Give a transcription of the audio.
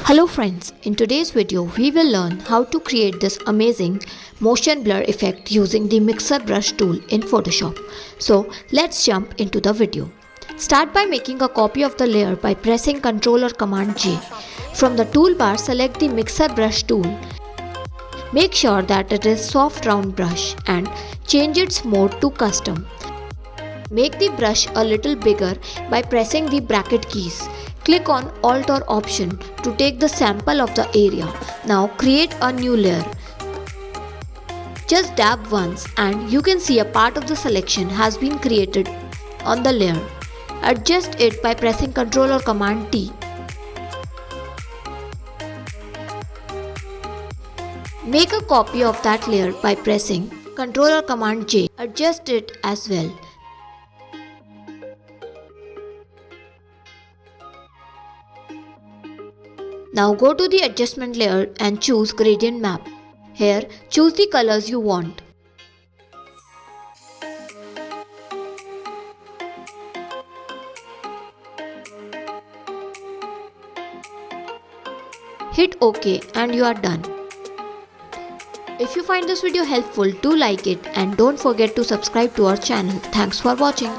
Hello friends, in today's video we will learn how to create this amazing motion blur effect using the mixer brush tool in Photoshop. So let's jump into the video. Start by making a copy of the layer by pressing Ctrl or Command J. From the toolbar select the mixer brush tool. Make sure that it is soft round brush and change its mode to custom. Make the brush a little bigger by pressing the bracket keys. Click on Alt or Option to take the sample of the area. Now create a new layer. Just dab once and you can see a part of the selection has been created on the layer. Adjust it by pressing Ctrl or Command T. Make a copy of that layer by pressing Ctrl or Command J. Adjust it as well. Now go to the adjustment layer and choose gradient map. Here choose the colors you want. Hit OK and you are done. If you find this video helpful, do like it and don't forget to subscribe to our channel. Thanks for watching.